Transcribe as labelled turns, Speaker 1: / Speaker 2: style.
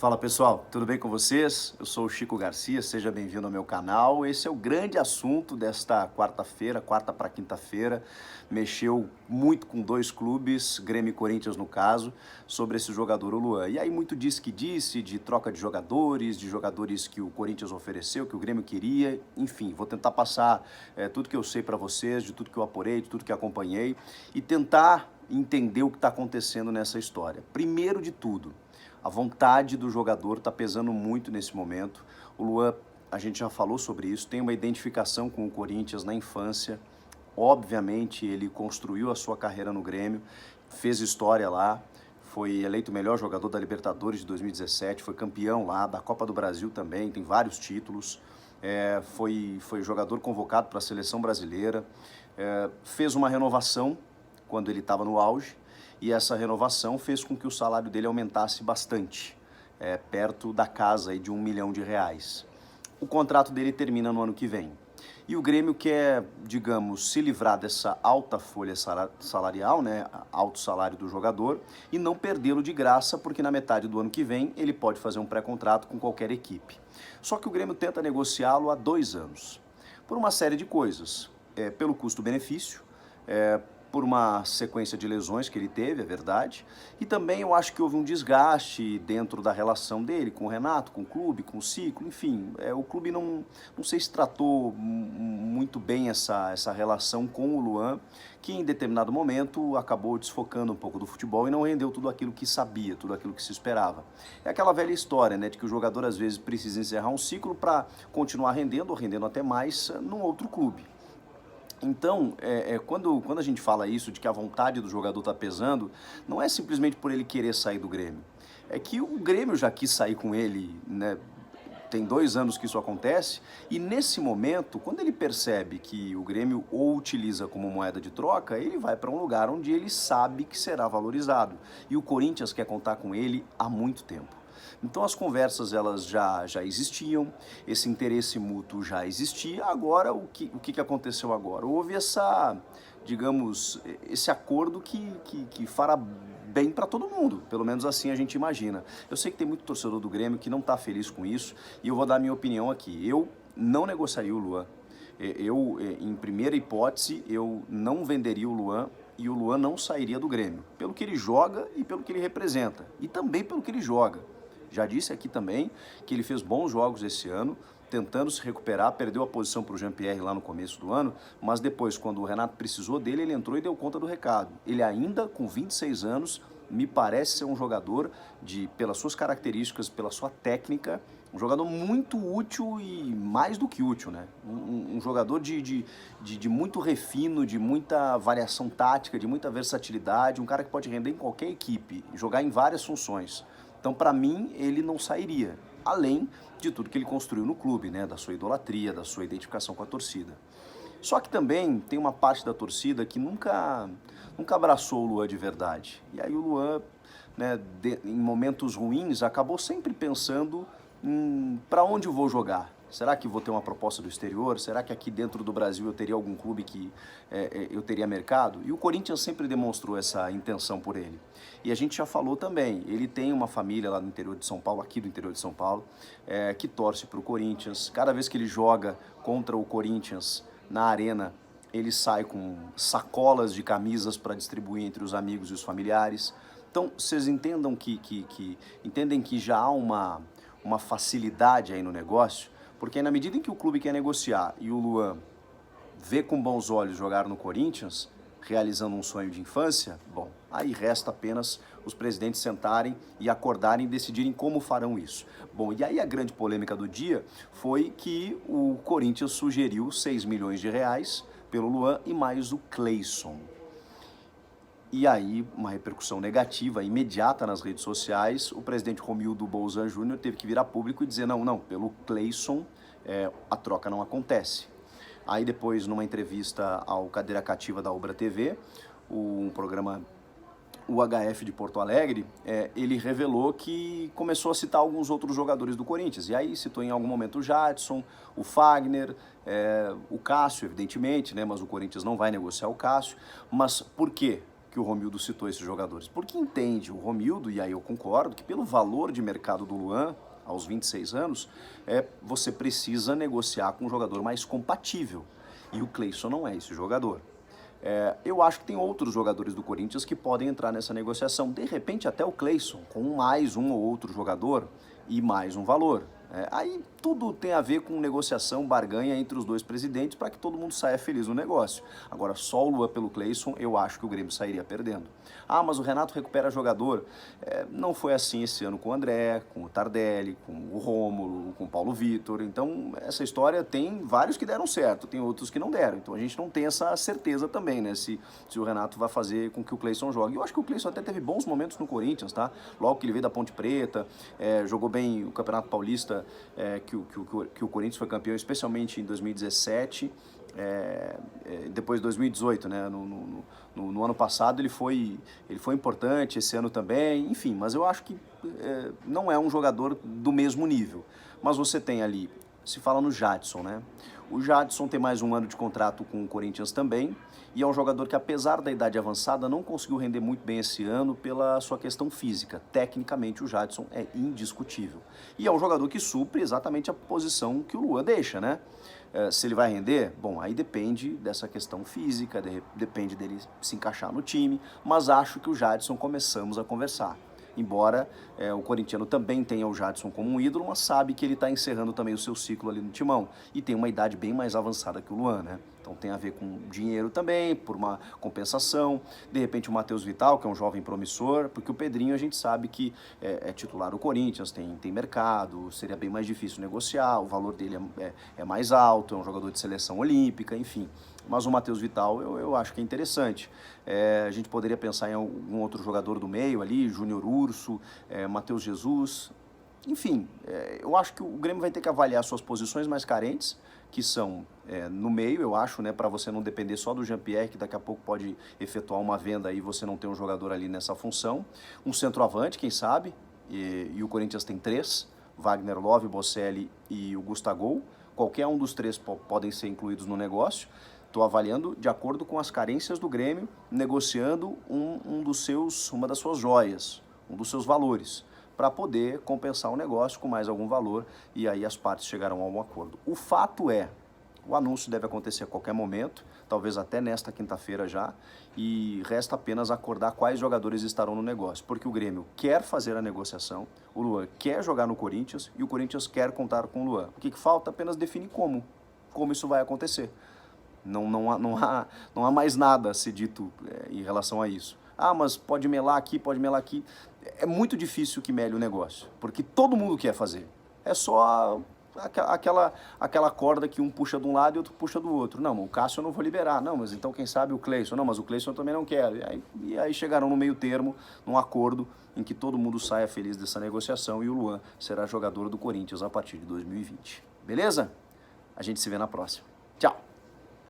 Speaker 1: Fala pessoal, tudo bem com vocês? Eu sou o Chico Garcia, seja bem-vindo ao meu canal. Esse é o grande assunto desta quarta-feira, quarta para quinta-feira. Mexeu muito com dois clubes, Grêmio e Corinthians no caso, sobre esse jogador, o Luan. E aí muito disse que disse, de troca de jogadores que o Corinthians ofereceu, que o Grêmio queria. Enfim, vou tentar passar tudo que eu sei para vocês, de tudo que eu apurei, de tudo que acompanhei e tentar entender o que está acontecendo nessa história. Primeiro de tudo, a vontade do jogador está pesando muito nesse momento. O Luan, a gente já falou sobre isso, tem uma identificação com o Corinthians na infância. Obviamente, ele construiu a sua carreira no Grêmio, fez história lá, foi eleito o melhor jogador da Libertadores de 2017, foi campeão lá, da Copa do Brasil também, tem vários títulos. Foi jogador convocado para a seleção brasileira, fez uma renovação quando ele estava no auge, e essa renovação fez com que o salário dele aumentasse bastante, perto da casa aí de R$ 1 milhão. O contrato dele termina no ano que vem. E o Grêmio quer, digamos, se livrar dessa alta folha salarial, né, alto salário do jogador, e não perdê-lo de graça, porque na metade do ano que vem ele pode fazer um pré-contrato com qualquer equipe. Só que o Grêmio tenta negociá-lo há 2 anos, por uma série de coisas, pelo custo-benefício, por uma sequência de lesões que ele teve, é verdade, e também eu acho que houve um desgaste dentro da relação dele com o Renato, com o clube, com o ciclo, enfim, o clube não sei se tratou muito bem essa relação com o Luan, que em determinado momento acabou desfocando um pouco do futebol e não rendeu tudo aquilo que sabia, tudo aquilo que se esperava. É aquela velha história, né, de que o jogador às vezes precisa encerrar um ciclo para continuar rendendo, ou rendendo até mais, num outro clube. Então, quando a gente fala isso, de que a vontade do jogador está pesando, não é simplesmente por ele querer sair do Grêmio. É que o Grêmio já quis sair com ele, né? Tem 2 anos que isso acontece, e nesse momento, quando ele percebe que o Grêmio o utiliza como moeda de troca, ele vai para um lugar onde ele sabe que será valorizado. E o Corinthians quer contar com ele há muito tempo. Então as conversas elas já existiam, esse interesse mútuo já existia. Agora, o que aconteceu agora? Houve digamos, esse acordo que fará bem para todo mundo, pelo menos assim a gente imagina. Eu sei que tem muito torcedor do Grêmio que não está feliz com isso, e eu vou dar a minha opinião aqui. Eu não negociaria o Luan. Em primeira hipótese, eu não venderia o Luan, e o Luan não sairia do Grêmio, pelo que ele joga e pelo que ele representa, e também pelo que ele joga. Já disse aqui também que ele fez bons jogos esse ano, tentando se recuperar, perdeu a posição para o Jean-Pierre lá no começo do ano, mas depois, quando o Renato precisou dele, ele entrou e deu conta do recado. Ele ainda, com 26 anos, me parece ser um jogador, pelas suas características, pela sua técnica, um jogador muito útil e mais do que útil, né? Um jogador de muito refino, de muita variação tática, de muita versatilidade, um cara que pode render em qualquer equipe, jogar em várias funções. Então, para mim, ele não sairia, além de tudo que ele construiu no clube, né? Da sua idolatria, da sua identificação com a torcida. Só que também tem uma parte da torcida que nunca abraçou o Luan de verdade. E aí o Luan, né, em momentos ruins, acabou sempre pensando para onde eu vou jogar. Será que vou ter uma proposta do exterior? Será que aqui dentro do Brasil eu teria algum clube que eu teria mercado? E o Corinthians sempre demonstrou essa intenção por ele. E a gente já falou também, ele tem uma família lá no interior de São Paulo, aqui do interior de São Paulo, que torce para o Corinthians. Cada vez que ele joga contra o Corinthians na arena, ele sai com sacolas de camisas para distribuir entre os amigos e os familiares. Então, vocês entendem que já há uma facilidade aí no negócio, porque na medida em que o clube quer negociar e o Luan vê com bons olhos jogar no Corinthians, realizando um sonho de infância, bom, aí resta apenas os presidentes sentarem e acordarem e decidirem como farão isso. Bom, e aí a grande polêmica do dia foi que o Corinthians sugeriu R$ 6 milhões pelo Luan e mais o Cleison. E aí, uma repercussão negativa, imediata nas redes sociais, o presidente Romildo Bolzan Júnior teve que vir a público e dizer, não, pelo Cleison a troca não acontece. Aí depois, numa entrevista ao Cadeira Cativa da Ubra TV, um programa UHF de Porto Alegre, ele revelou que começou a citar alguns outros jogadores do Corinthians. E aí citou em algum momento o Jadson, o Fagner, o Cássio, evidentemente, né? Mas o Corinthians não vai negociar o Cássio. Mas por quê? que o Romildo citou esses jogadores? Porque entende o Romildo, e aí eu concordo, que pelo valor de mercado do Luan, aos 26 anos, você precisa negociar com um jogador mais compatível. E o Cleison não é esse jogador. Eu acho que tem outros jogadores do Corinthians que podem entrar nessa negociação. De repente até o Cleison, com mais um ou outro jogador e mais um valor. Aí tudo tem a ver com negociação, barganha entre os dois presidentes para que todo mundo saia feliz no negócio. Agora, só o Luan pelo Cleison, eu acho que o Grêmio sairia perdendo. Ah, mas o Renato recupera jogador. Não foi assim esse ano com o André, com o Tardelli, com o Rômulo, com o Paulo Vitor. Então, essa história tem vários que deram certo, tem outros que não deram. Então, a gente não tem essa certeza também, né? Se o Renato vai fazer com que o Cleison jogue. Eu acho que o Cleison até teve bons momentos no Corinthians, tá? Logo que ele veio da Ponte Preta, jogou bem o Campeonato Paulista, que o Corinthians foi campeão, especialmente em 2017, depois de 2018, né? No ano passado ele foi importante, esse ano também, enfim, mas eu acho que não é um jogador do mesmo nível. Mas você tem ali, se fala no Jadson, né? O Jadson tem mais um ano de contrato com o Corinthians também, e é um jogador que, apesar da idade avançada, não conseguiu render muito bem esse ano pela sua questão física. Tecnicamente, o Jadson é indiscutível. E é um jogador que supre exatamente a posição que o Luan deixa, né? Se ele vai render, bom, aí depende dessa questão física, depende dele se encaixar no time, mas acho que o Jadson começamos a conversar. Embora o corintiano também tenha o Jadson como um ídolo, mas sabe que ele está encerrando também o seu ciclo ali no timão. E tem uma idade bem mais avançada que o Luan, né? Então tem a ver com dinheiro também, por uma compensação. De repente o Matheus Vital, que é um jovem promissor, porque o Pedrinho a gente sabe que é titular do Corinthians, tem mercado, seria bem mais difícil negociar, o valor dele é mais alto, é um jogador de seleção olímpica, enfim. Mas o Matheus Vital eu acho que é interessante. A gente poderia pensar em algum outro jogador do meio ali, Júnior Urso, Matheus Jesus. Enfim, eu acho que o Grêmio vai ter que avaliar suas posições mais carentes, que são no meio, eu acho, né, para você não depender só do Jean-Pierre, que daqui a pouco pode efetuar uma venda e você não ter um jogador ali nessa função. Um centroavante, quem sabe, e o Corinthians tem 3, Wagner Love, Bocelli e o Gustavo. Qualquer um dos 3 podem ser incluídos no negócio. Estou avaliando de acordo com as carências do Grêmio, negociando uma das suas joias, um dos seus valores, para poder compensar o negócio com mais algum valor, e aí as partes chegarão a um acordo. O fato o anúncio deve acontecer a qualquer momento, talvez até nesta quinta-feira já, e resta apenas acordar quais jogadores estarão no negócio, porque o Grêmio quer fazer a negociação, o Luan quer jogar no Corinthians e o Corinthians quer contar com o Luan. O que falta? Apenas definir como isso vai acontecer. Não há mais nada a ser dito em relação a isso. Ah, mas pode melar aqui, pode melar aqui. É muito difícil que mele o negócio, porque todo mundo quer fazer. É só aquela corda que um puxa de um lado e outro puxa do outro. Não, o Cássio eu não vou liberar. Não, mas então quem sabe o Cleison. Não, mas o Cleison eu também não quero. E aí chegarão no meio termo, num acordo em que todo mundo saia feliz dessa negociação e o Luan será jogador do Corinthians a partir de 2020. Beleza? A gente se vê na próxima. Tchau!